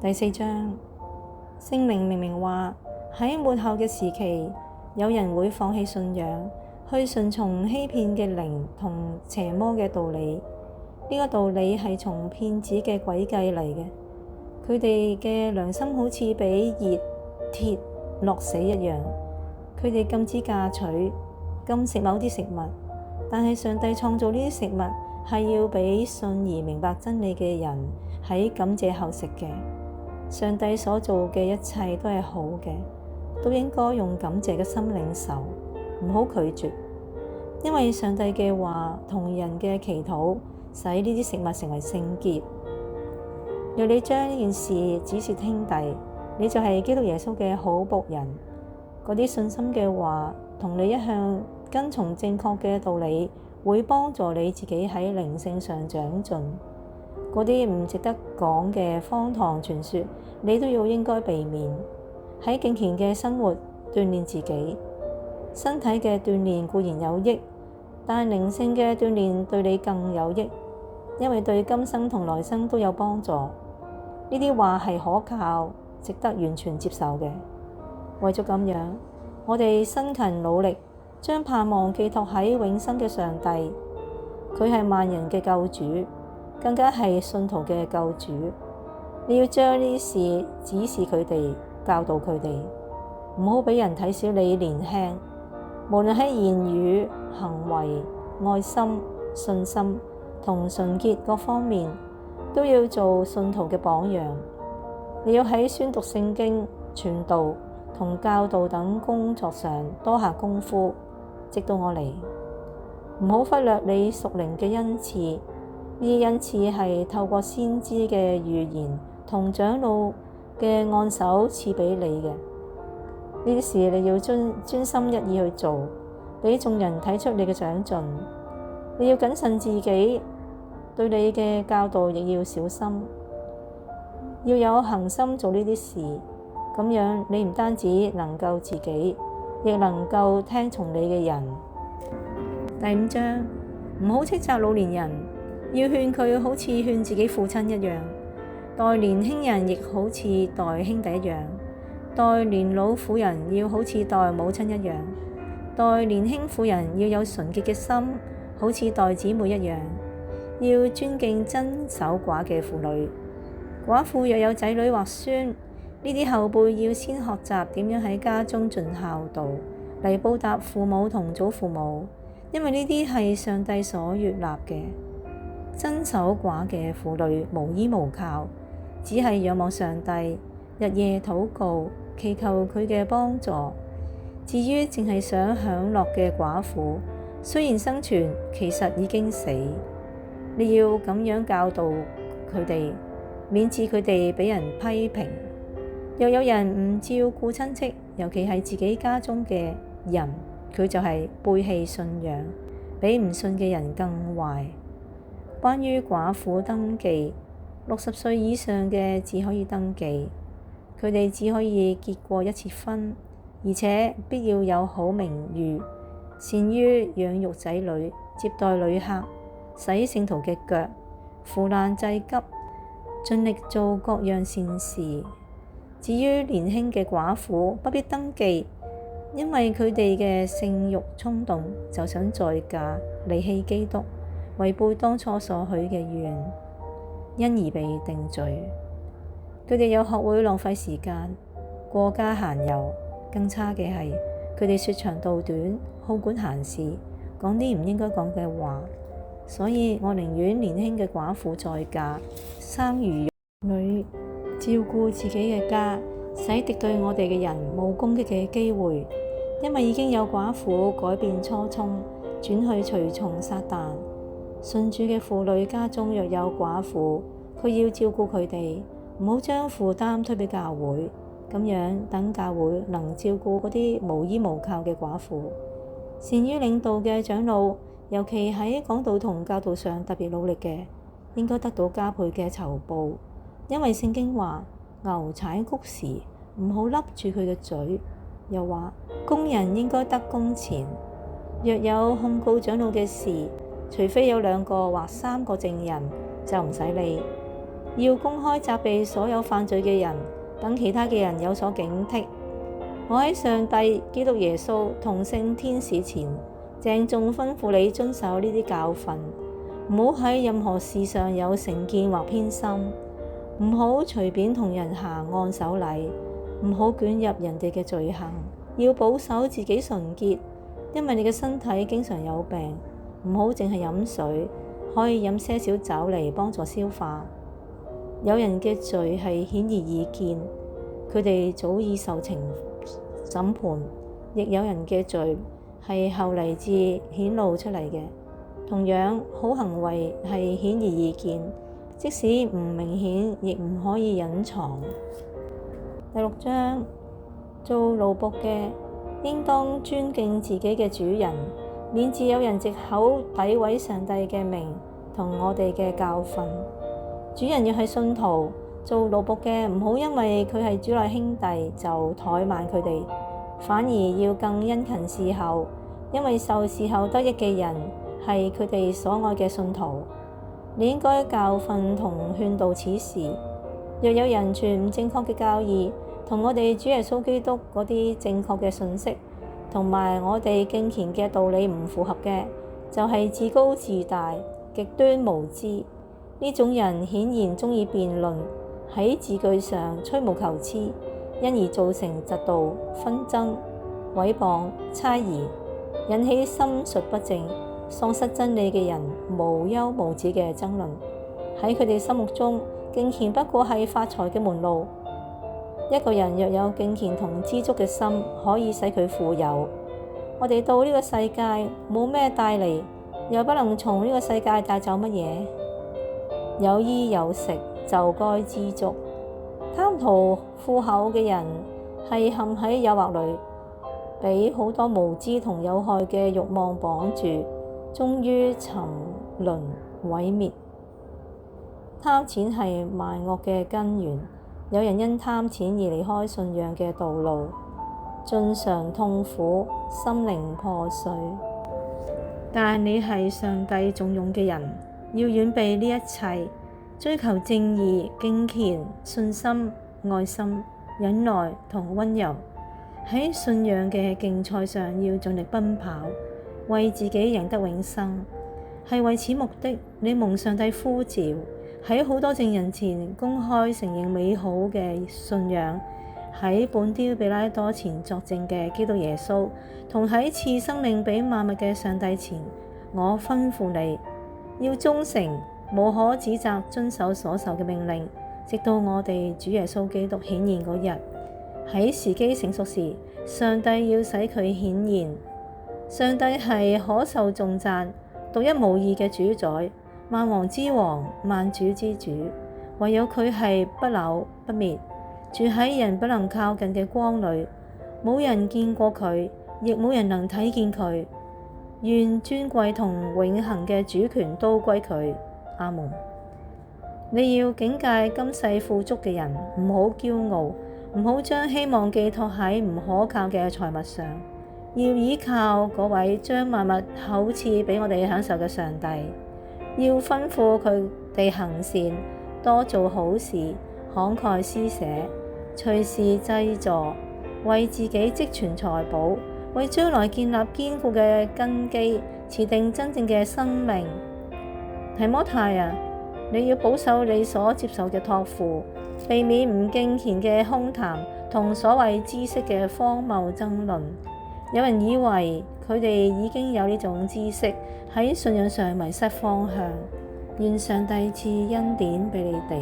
第4章，聖靈明明話喺末後嘅時期，有人會放棄信仰，去順從欺騙嘅靈同邪魔嘅道理。呢個道理係從騙子嘅詭計嚟嘅。佢哋嘅良心好似俾熱鐵烙死一樣。佢哋禁止嫁娶，禁食某啲食物，但係上帝創造呢啲食物係要俾信而明白真理嘅人喺感謝後食嘅。上帝所做嘅一切都係好嘅，都應該用感謝嘅心領受，唔好拒絕。因為上帝嘅話同人嘅祈禱使呢啲食物成為聖潔。若你將呢件事指示兄弟，你就係基督耶穌嘅好僕人。嗰啲信心嘅話同你一向跟從正確嘅道理，會幫助你自己喺靈性上長進。嗰啲唔值得講嘅荒唐傳說，你都要應該避免。喺敬虔嘅生活鍛鍊自己，身體嘅鍛鍊固然有益，但靈性嘅鍛鍊對你更有益，因為對今生同來生都有幫助。呢啲話係可靠，值得完全接受嘅。為咗咁樣，我哋辛勤努力，將盼望寄託喺永生嘅上帝。佢係萬人嘅救主，更加係信徒嘅救主。你要將呢啲事指示佢哋，教導佢哋，唔好俾人睇小你年輕。無論喺言語、行為、愛心、信心同純潔各方面，都要做信徒嘅榜樣。你要喺宣讀聖經、傳道同教導等工作上多下功夫，直到我嚟。唔好忽略你屬靈嘅恩賜，呢啲恩賜係透過先知嘅預言同長老嘅按手賜俾你嘅。呢啲事你要專心一意去做，俾眾人睇出你嘅長進。你要謹慎自己，對你嘅教導亦要小心，要有恒心做呢啲事。咁樣你唔單止能夠自己，亦能夠聽從你嘅人。第5章，唔好斥責老年人，要勸佢好似勸自己父親一樣，待年輕人亦好似待兄弟一樣，待年老婦人要好似待母親一樣，待年輕婦人要有純潔嘅心，好似待姊妹一樣，要尊敬真守寡嘅婦女。寡婦若有仔女或孫，呢啲後輩要先學習點樣喺家中盡孝道，嚟報答父母同祖父母，因為呢啲係上帝所悅納嘅。真守寡嘅婦女無依無靠，只係仰望上帝，日夜禱告，祈求佢嘅幫助。至於淨係想享樂嘅寡婦，雖然生存，其實已經死。你要咁樣教導佢哋，免致佢哋俾人批評。若有人唔照顧親戚，尤其係自己家中嘅人，佢就係背棄信仰，比唔信嘅人更壞。關於寡婦登記，60歲以上嘅只可以登記，佢哋只可以結過一次婚，而且必要有好名譽，善於養育仔女、接待旅客、洗聖徒嘅腳、扶難濟急，盡力做各樣善事。至於年輕嘅寡婦，不必登記，因為佢哋嘅性慾衝動，就想再嫁，離棄基督，違背當初所許嘅願，因而被定罪。佢哋又學會浪費時間，過家閒遊。更差嘅係，佢哋說長道短，好管閒事，講啲唔應該講嘅話。所以我寧願年輕嘅寡婦再嫁，生兒育女，照顧自己嘅家，使敵對我哋嘅人冇攻擊嘅機會。因為已經有寡婦改變初衷，轉去隨從撒旦。信主嘅婦女家中若有寡婦，佢要照顧佢哋，唔好將負擔推俾教會。咁樣等教會能照顧嗰啲無依無靠嘅寡婦。善於領導嘅長老，尤其喺講道同教導上特別努力嘅，應該得到加倍嘅酬報。因為聖經話，牛踩谷時唔好笠住佢嘅嘴，又話工人應該得工錢。若有控告長老嘅事，除非有2個或3個證人，就唔使理。要公開責備所有犯罪嘅人，等其他嘅人有所警惕。我喺上帝、基督耶穌同聖天使前，鄭重吩咐你遵守呢啲教訓，唔好喺任何事上有成見或偏心，唔好隨便同人行按手禮，唔好捲入人哋嘅罪行，要保守自己純潔，因為你嘅身體經常有病。唔好淨係飲水，可以飲些少酒嚟幫助消化。有人嘅罪係顯而易見，佢哋早已受審判；亦有人嘅罪係後嚟至顯露出嚟嘅。同樣，好行為係顯而易見，即使唔明顯，亦唔可以隱藏。第6章，做奴僕嘅應當尊敬自己嘅主人，免致有人藉口詆毀上帝嘅名同我哋嘅教訓。主人要係信徒，做奴僕嘅唔好因為佢係主內兄弟就怠慢佢哋，反而要更殷勤侍候，因為受侍候得益嘅人係佢哋所愛嘅信徒。你應該教訓同勸導此事。若有人傳唔正確嘅教義，同我哋主耶穌基督嗰啲正確嘅信息，同埋我哋敬虔嘅道理唔符合嘅，就係自高自大、極端無知。呢種人顯然鍾意辯論，喺字句上吹毛求疵，因而造成嫉妒、紛爭、毀謗、猜疑，引起心術不正、喪失真理嘅人無休無止嘅爭論。喺佢哋心目中，敬虔不過係發財嘅門路。一個人若有敬虔同知足嘅心，可以使佢富有。我哋到呢個世界冇咩帶嚟，又不能從呢個世界帶走乜嘢。有衣有食就該知足。貪圖富厚嘅人係陷喺誘惑裏，俾好多無知同有害嘅慾望綁住，終於沉淪毀滅。貪錢係萬惡嘅根源，有人因貪錢而離開信仰嘅道路，盡嘗痛苦，心靈破碎。但你係上帝重用嘅人，要遠避呢一切，追求正義、敬虔、信心、愛心、忍耐同溫柔。喺信仰嘅競賽上要盡力奔跑，為自己贏得永生。係為此目的，你蒙上帝呼召，喺好多證人前公開承認美好嘅信仰，喺本丟彼拉多前作證嘅基督耶穌，同喺賜生命俾萬物嘅上帝前，我吩咐你要忠誠，無可指責，遵守所受嘅命令，直到我哋主耶穌基督顯現嗰日。喺時機成熟時，上帝要使佢顯現。上帝係可受頌讚、獨一無二嘅主宰，萬王之王，萬主之主。唯有佢係不朽不滅，住喺人不能靠近嘅光裏，冇人見過佢，亦冇人能睇見佢。願尊貴同永恆嘅主權都歸佢。阿門。你要警戒今世富足嘅人，唔好驕傲，唔好將希望寄託喺唔可靠嘅財物上，要依靠嗰位將萬物厚賜俾我哋享受嘅上帝。要吩咐佢哋行善，多做好事，慷慨施捨，隨時濟助，為自己積存財寶，為將來建立堅固嘅根基，持定真正嘅生命。提摩太啊，你要保守你所接受嘅託付，避免唔敬虔嘅空談同所謂知識嘅荒謬爭論。有人以為佢哋已經有呢種知識，喺信仰上迷失方向。願上帝賜恩典俾你哋。